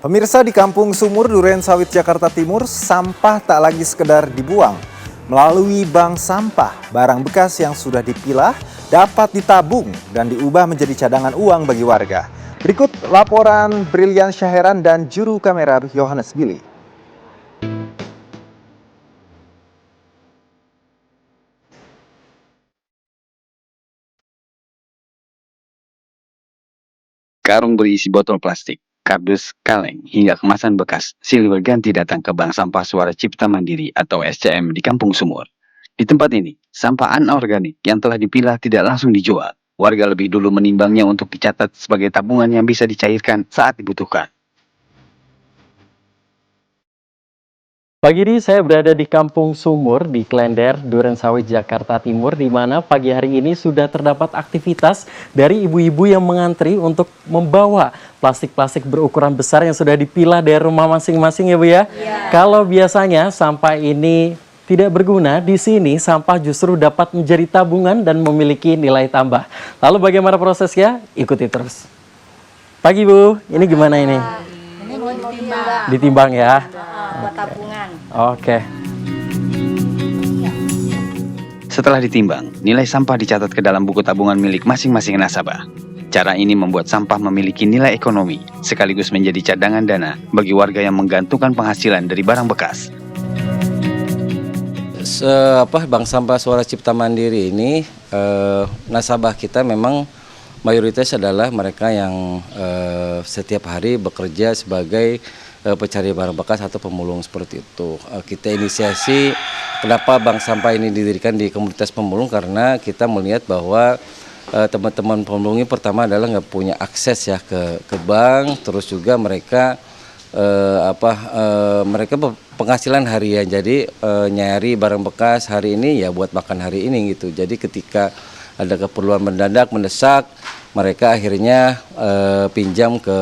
Pemirsa, di Kampung Sumur, Durensawit, Jakarta Timur, sampah tak lagi sekedar dibuang. Melalui bank sampah, barang bekas yang sudah dipilah dapat ditabung dan diubah menjadi cadangan uang bagi warga. Berikut laporan Brilian Syaheran dan juru kamera Yohanes Billy. Karung berisi botol plastik, kardus, kaleng, hingga kemasan bekas silih berganti datang ke Bank Sampah Suara Cipta Mandiri atau SCM di Kampung Sumur. Di tempat ini, sampah anorganik yang telah dipilah tidak langsung dijual. Warga lebih dulu menimbangnya untuk dicatat sebagai tabungan yang bisa dicairkan saat dibutuhkan. Pagi ini saya berada di Kampung Sumur di Klender, Durensawit, Jakarta Timur, di mana pagi hari ini sudah terdapat aktivitas dari ibu-ibu yang mengantri untuk membawa plastik-plastik berukuran besar yang sudah dipilah dari rumah masing-masing ya Bu ya. Kalau biasanya sampah ini tidak berguna, di sini sampah justru dapat menjadi tabungan dan memiliki nilai tambah. Lalu bagaimana prosesnya? Ikuti terus. Pagi Bu, ini gimana ini? Ini mau ditimbang. Ditimbang ya. Buat tabungan. Oke. Setelah ditimbang, nilai sampah dicatat ke dalam buku tabungan milik masing-masing nasabah. Cara ini membuat sampah memiliki nilai ekonomi, sekaligus menjadi cadangan dana bagi warga yang menggantungkan penghasilan dari barang bekas. Bank Sampah Suara Cipta Mandiri ini nasabah kita memang mayoritas adalah mereka yang setiap hari bekerja sebagai pencari barang bekas atau pemulung seperti itu. Kita inisiasi kenapa bank sampah ini didirikan di komunitas pemulung karena kita melihat bahwa teman-teman pemulung ini pertama adalah nggak punya akses ya ke bank, terus juga mereka mereka penghasilan harian, jadi nyari barang bekas hari ini ya buat makan hari ini gitu. Jadi ketika ada keperluan mendesak, mereka akhirnya pinjam ke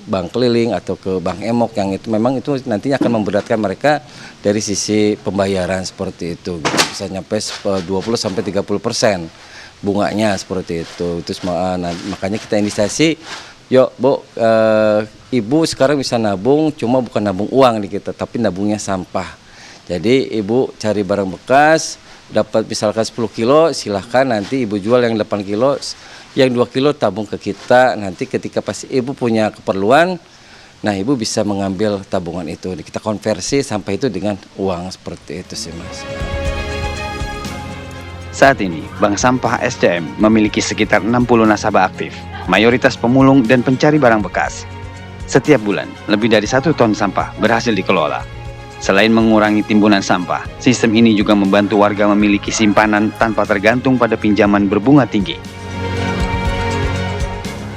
bank keliling atau ke bank emok yang itu memang itu nantinya akan memberatkan mereka dari sisi pembayaran seperti itu gitu. Bisa nyampe 20-30% bunganya seperti itu. Makanya kita inisiasi, yuk Bu, Ibu sekarang bisa nabung, cuma bukan nabung uang di kita, tapi nabungnya sampah. Jadi Ibu cari barang bekas, dapat misalkan 10 kilo, silahkan nanti Ibu jual yang 8 kilo, yang 2 kilo tabung ke kita. Nanti ketika pasti Ibu punya keperluan, nah Ibu bisa mengambil tabungan itu. Kita konversi sampah itu dengan uang seperti itu sih Mas. Saat ini, Bank Sampah SCM memiliki sekitar 60 nasabah aktif, mayoritas pemulung dan pencari barang bekas. Setiap bulan, lebih dari 1 ton sampah berhasil dikelola. Selain mengurangi timbunan sampah, sistem ini juga membantu warga memiliki simpanan tanpa tergantung pada pinjaman berbunga tinggi.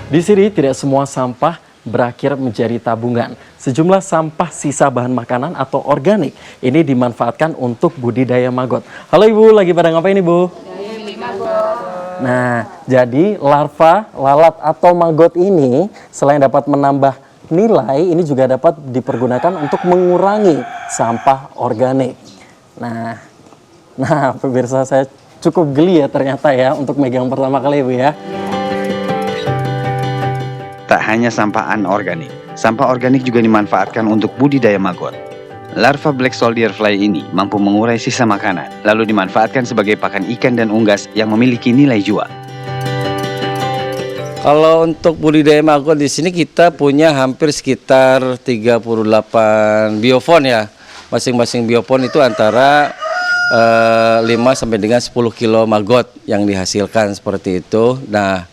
Di sini tidak semua sampah berakhir menjadi tabungan. Sejumlah sampah sisa bahan makanan atau organik ini dimanfaatkan untuk budidaya maggot. Halo Ibu, lagi pada ngapain Ibu? Nah, jadi larva, lalat atau maggot ini selain dapat menambah nilai, ini juga dapat dipergunakan untuk mengurangi sampah organik. Nah, pemirsa, saya cukup geli ya ternyata ya untuk megang pertama kali Ibu ya. Tak hanya sampah anorganik, sampah organik juga dimanfaatkan untuk budidaya maggot. Larva Black Soldier Fly ini mampu mengurai sisa makanan, lalu dimanfaatkan sebagai pakan ikan dan unggas yang memiliki nilai jual. Kalau untuk budidaya maggot di sini kita punya hampir sekitar 38 biofon ya. Masing-masing biofon itu antara 5 sampai dengan 10 kilo maggot yang dihasilkan seperti itu. Nah,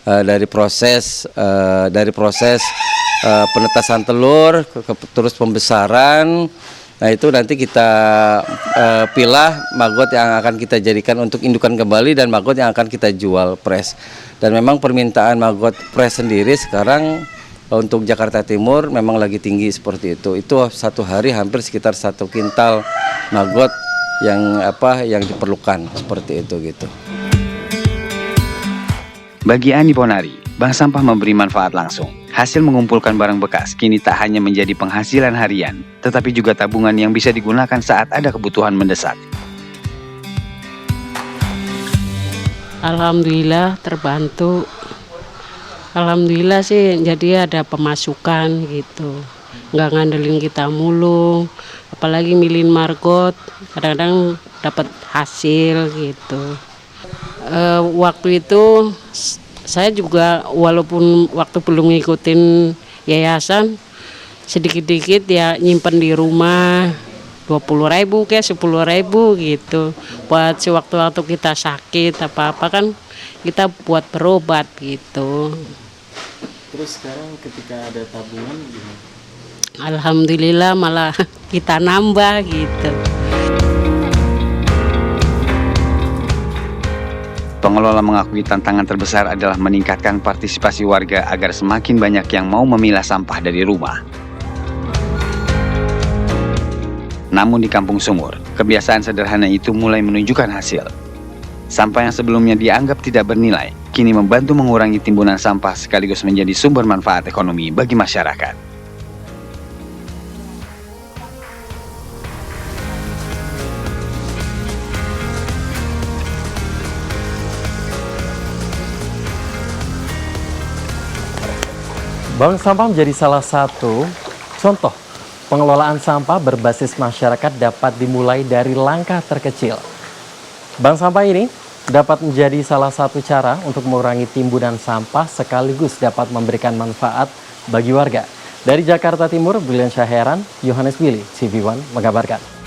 dari proses penetasan telur terus pembesaran. Nah, itu nanti kita pilah maggot yang akan kita jadikan untuk indukan kembali dan maggot yang akan kita jual fresh. Dan memang permintaan maggot fresh sendiri sekarang untuk Jakarta Timur memang lagi tinggi seperti itu. Itu satu hari hampir sekitar 1 kintal maggot yang diperlukan seperti itu gitu. Bagi Ani Ponari, bank sampah memberi manfaat langsung. Hasil mengumpulkan barang bekas kini tak hanya menjadi penghasilan harian, tetapi juga tabungan yang bisa digunakan saat ada kebutuhan mendesak. Alhamdulillah terbantu Alhamdulillah sih jadi ada pemasukan gitu. Nggak ngandelin kita mulu. Apalagi milih margot, kadang-kadang dapat hasil gitu. Waktu itu saya juga walaupun waktu belum ngikutin yayasan, sedikit-dikit ya nyimpen di rumah 20.000 kayak 10.000 gitu. Buat sewaktu-waktu kita sakit apa-apa kan kita buat berobat gitu. Terus sekarang ketika ada tabungan gimana? Alhamdulillah malah kita nambah gitu. Pengelola mengakui tantangan terbesar adalah meningkatkan partisipasi warga agar semakin banyak yang mau memilah sampah dari rumah. Namun di Kampung Sumur, kebiasaan sederhana itu mulai menunjukkan hasil. Sampah yang sebelumnya dianggap tidak bernilai, kini membantu mengurangi timbunan sampah sekaligus menjadi sumber manfaat ekonomi bagi masyarakat. Bank sampah menjadi salah satu contoh pengelolaan sampah berbasis masyarakat dapat dimulai dari langkah terkecil. Bank sampah ini dapat menjadi salah satu cara untuk mengurangi timbunan sampah sekaligus dapat memberikan manfaat bagi warga. Dari Jakarta Timur, Brilian Syahheran, Yohanes Willy, TV One mengabarkan.